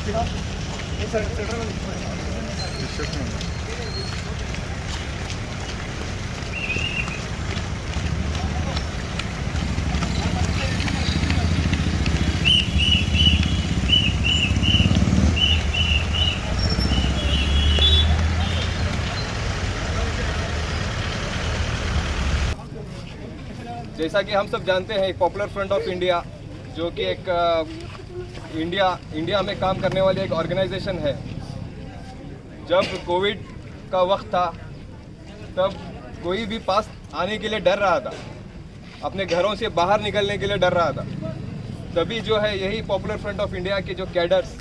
जैसा कि हम सब जानते हैं पॉपुलर फ्रंट ऑफ इंडिया जो कि एक इंडिया में काम करने वाली एक ऑर्गेनाइजेशन है। जब कोविड का वक्त था तब कोई भी पास आने के लिए डर रहा था, अपने घरों से बाहर निकलने के लिए डर रहा था। तभी जो है यही पॉपुलर फ्रंट ऑफ इंडिया के जो कैडर्स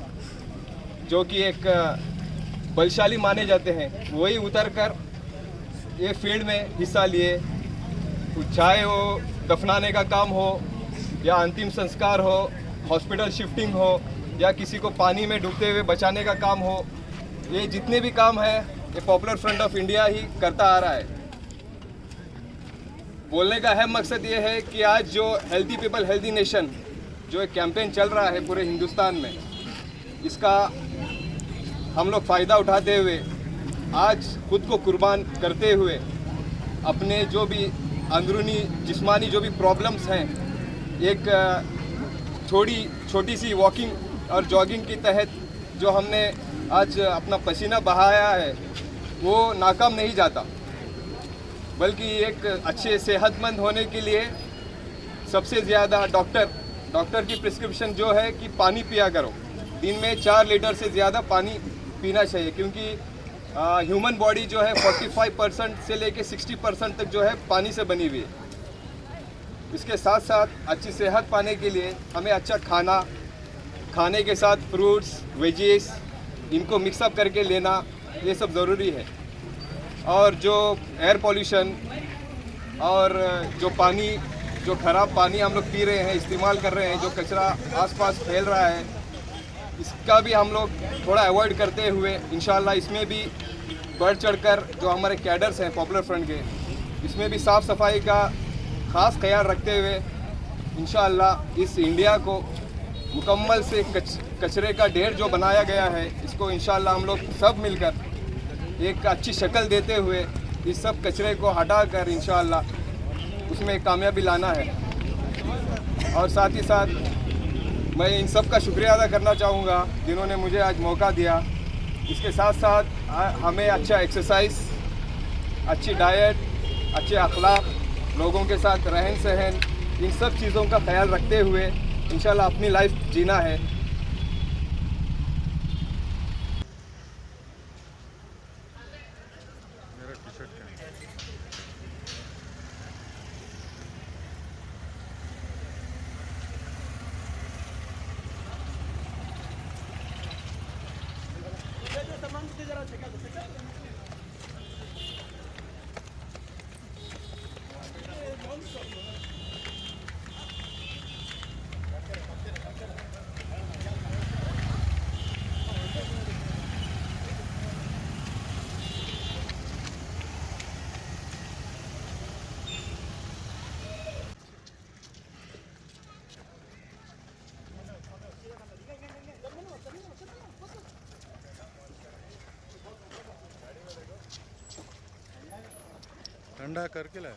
जो कि एक बलशाली माने जाते हैं वही उतर कर ये फील्ड में हिस्सा लिए, चाहे वो दफनाने का काम हो या अंतिम संस्कार हो, हॉस्पिटल शिफ्टिंग हो या किसी को पानी में डूबते हुए बचाने का काम हो, ये जितने भी काम है ये पॉपुलर फ्रंट ऑफ इंडिया ही करता आ रहा है। बोलने का अहम मकसद ये है कि आज जो हेल्दी पीपल हेल्दी नेशन जो एक कैंपेन चल रहा है पूरे हिंदुस्तान में, इसका हम लोग फ़ायदा उठाते हुए आज खुद को कुर्बान करते हुए अपने जो भी अंदरूनी जिस्मानी जो भी प्रॉब्लम्स हैं, एक छोटी सी वॉकिंग और जॉगिंग के तहत जो हमने आज अपना पसीना बहाया है वो नाकाम नहीं जाता, बल्कि एक अच्छे सेहतमंद होने के लिए सबसे ज़्यादा डॉक्टर की प्रिस्क्रिप्शन जो है कि पानी पिया करो। दिन में 4 लीटर से ज़्यादा पानी पीना चाहिए, क्योंकि ह्यूमन बॉडी जो है 45% से लेके 60% तक जो है पानी से बनी हुई है। इसके साथ साथ अच्छी सेहत पाने के लिए हमें अच्छा खाने के साथ फ्रूट्स वेजीज इनको मिक्सअप करके लेना, ये सब ज़रूरी है। और जो एयर पॉल्यूशन और जो पानी जो ख़राब पानी हम लोग पी रहे हैं, इस्तेमाल कर रहे हैं, जो कचरा आसपास फैल रहा है, इसका भी हम लोग थोड़ा अवॉइड करते हुए इंशाल्लाह इसमें भी बढ़ चढ़कर जो हमारे कैडर्स हैं पॉपुलर फ्रंट के, इसमें भी साफ़ सफाई का ख़ास ख्याल रखते हुए इंशाल्लाह इस इंडिया को मुकम्मल से कचरे का ढेर जो बनाया गया है, इसको इंशाल्लाह हम लोग सब मिलकर एक अच्छी शक्ल देते हुए इस सब कचरे को हटाकर इंशाल्लाह उसमें कामयाबी लाना है। और साथ ही साथ मैं इन सब का शुक्रिया अदा करना चाहूँगा जिन्होंने मुझे आज मौका दिया। इसके साथ साथ हमें अच्छा एक्सरसाइज, अच्छी डाइट, अच्छे अखलाक, लोगों के साथ रहन सहन, इन सब चीज़ों का ख्याल रखते हुए इंशाल्लाह अपनी लाइफ जीना है। ठंडा करके लाया।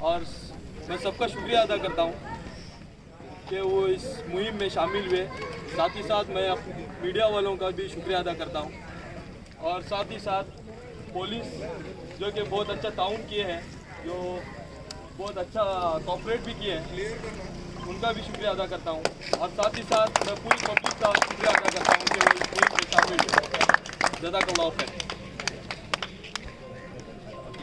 और मैं सबका शुक्रिया अदा करता हूँ कि वो इस मुहिम में शामिल हुए। साथ ही साथ मैं मीडिया वालों का भी शुक्रिया अदा करता हूँ और साथ ही साथ पुलिस जो कि बहुत अच्छा ताउन किए हैं, जो बहुत अच्छा कॉपरेट भी किए हैं, उनका भी शुक्रिया अदा करता हूँ। और साथ ही साथ मैं पूरी पब्लिक का शुक्रिया अदा करता हूँ कि वो इस मुहिम में शामिल हुए। जज़ाकल्लाह खैर।